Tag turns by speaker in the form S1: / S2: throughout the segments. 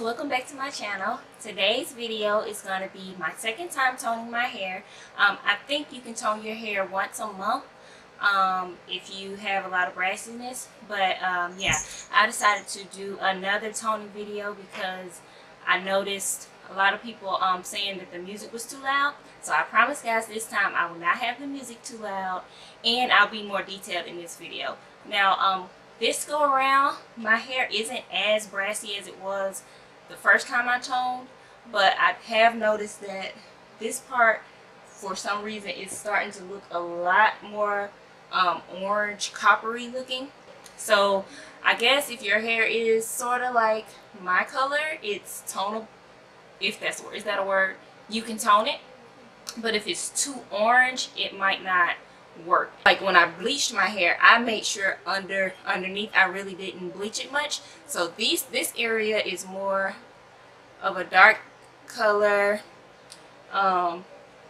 S1: welcome back to my channel. Today's video is going to be my second time toning my hair. I think you can tone your hair once a month if you have a lot of brassiness, but yeah, I decided to do another toning video because I noticed a lot of people saying that the music was too loud. So I promise guys, this time I will not have the music too loud and I'll be more detailed in this video. Now this go around, my hair isn't as brassy as it was the first time I toned, but I have noticed that this part, for some reason, is starting to look a lot more orange, coppery looking. So I guess if your hair is sort of like my color, it's tonable. If that's a word, is that a word? You can tone it, but if it's too orange, it might not work. Like when I bleached my hair, I made sure underneath I really didn't bleach it much. So this area is more of a dark color.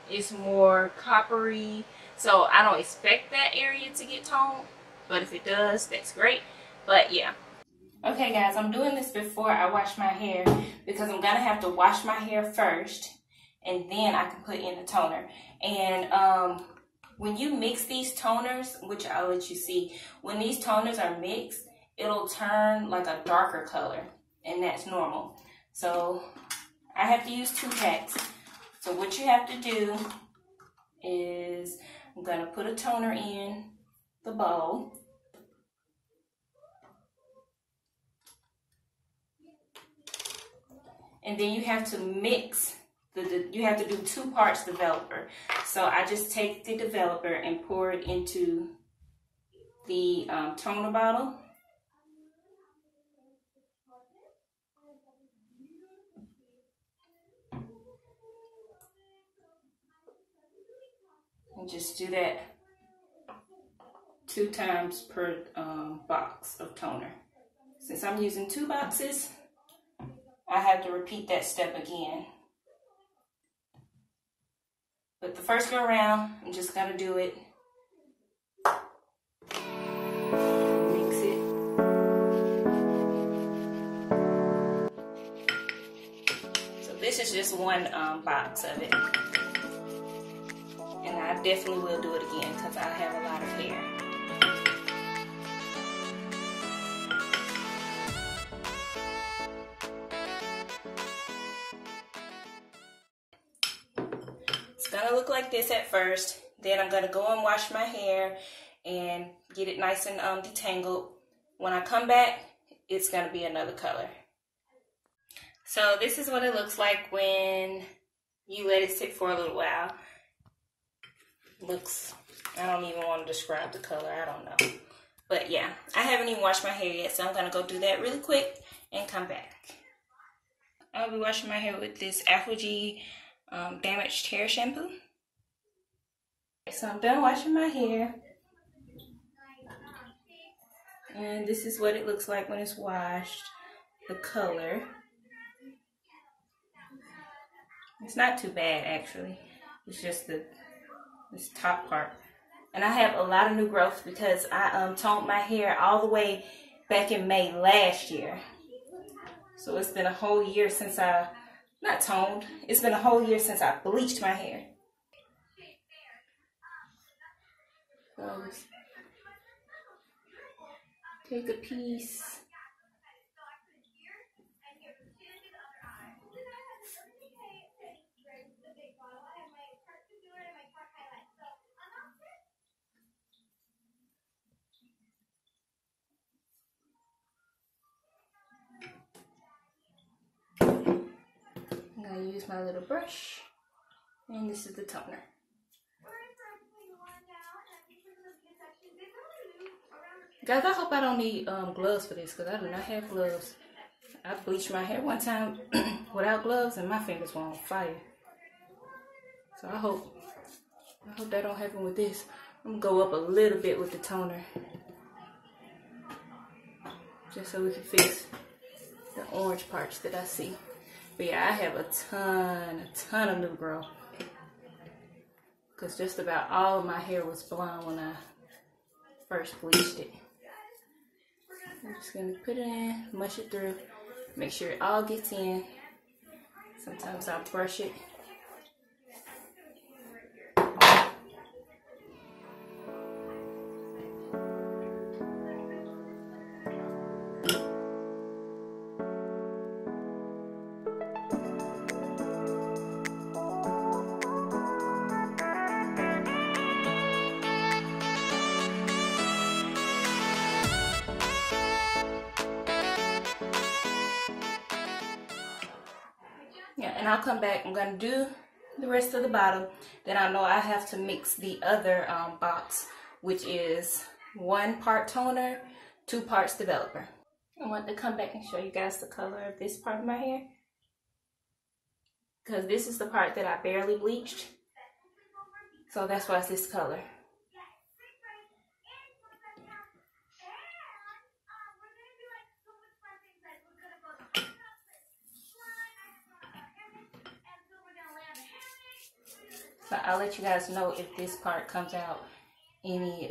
S1: It's more coppery. So I don't expect that area to get toned, but if it does, that's great. But yeah. Okay guys, I'm doing this before I wash my hair because I'm gonna have to wash my hair first and then I can put in the toner. And when you mix these toners, which I'll let you see, when these toners are mixed, it'll turn like a darker color, and that's normal. So I have to use 2 packs. So what you have to do is, I'm gonna put a toner in the bowl. And then you have to mix, you have to do 2 parts developer. So I just take the developer and pour it into the toner bottle. And just do that 2 times per box of toner. Since I'm using 2 boxes, I have to repeat that step again. But the first go around, I'm just gonna do it. Mix it. So this is just 1 box of it. And I definitely will do it again because I have a lot of hair. Gonna look like this at first. Then I'm gonna go and wash my hair and get it nice and detangled. When I come back, it's gonna be another color. So this is what it looks like when you let it sit for a little while. Looks, I don't even want to describe the color, I don't know. But yeah, I haven't even washed my hair yet, so I'm gonna go do that really quick and come back. I'll be washing my hair with this Afro-G damaged hair shampoo. So I'm done washing my hair, and this is what it looks like when it's washed. The color, it's not too bad actually. It's just this top part. And I have a lot of new growth because I toned my hair all the way back in May last year. So it's been a whole year since I not toned. It's been a whole year since I bleached my hair. So take a piece. I'm going to use my little brush, and this is the toner. Guys, I hope I don't need gloves for this because I do not have gloves. I bleached my hair one time without gloves and my fingers were on fire. So I hope that don't happen with this. I'm going to go up a little bit with the toner, just so we can fix the orange parts that I see. But yeah, I have a ton of new growth. Because just about all of my hair was blonde when I first bleached it. I'm just going to put it in, mush it through. Make sure it all gets in. Sometimes I'll brush it. Yeah, and I'll come back. I'm going to do the rest of the bottom. Then I know I have to mix the other box, which is 1 part toner, 2 parts developer. I want to come back and show you guys the color of this part of my hair, because this is the part that I barely bleached. So that's why it's this color. So I'll let you guys know if this part comes out any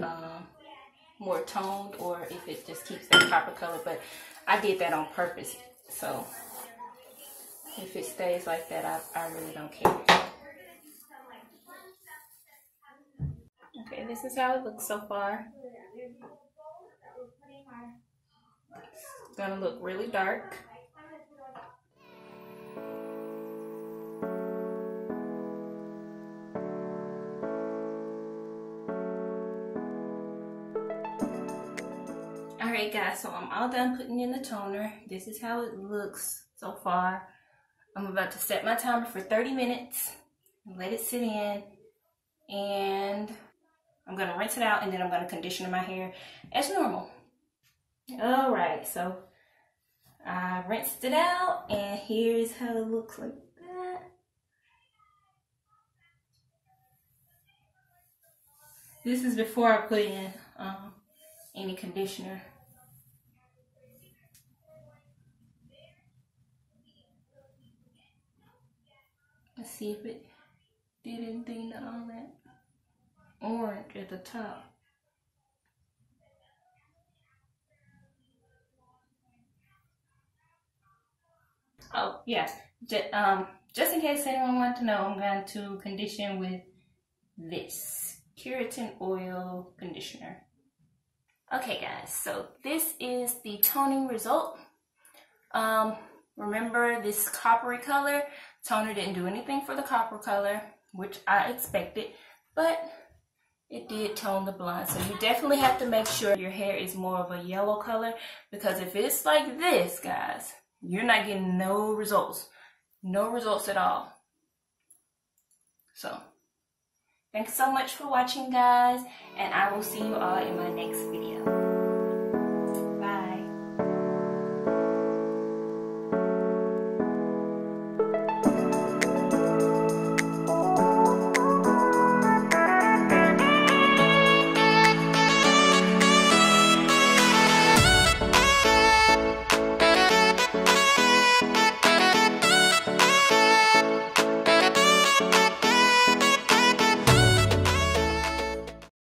S1: more toned or if it just keeps that copper color. But I did that on purpose. So if it stays like that, I really don't care. Okay, this is how it looks so far. It's gonna look really dark. Alright guys, so I'm all done putting in the toner. This is how it looks so far. I'm about to set my timer for 30 minutes. Let it sit in. And I'm going to rinse it out, and then I'm going to condition my hair as normal. Alright, so I rinsed it out, and here's how it looks like that. This is before I put in any conditioner. Let's see if it did anything to all that orange at the top. Oh yeah, just in case anyone wants to know, I'm going to condition with this keratin oil conditioner. Okay guys, so this is the toning result. Remember this coppery color? Toner didn't do anything for the copper color, which I expected, but it did tone the blonde. So you definitely have to make sure your hair is more of a yellow color, because if it's like this, guys, you're not getting no results. No results at all. So, thanks so much for watching, guys, and I will see you all in my next video.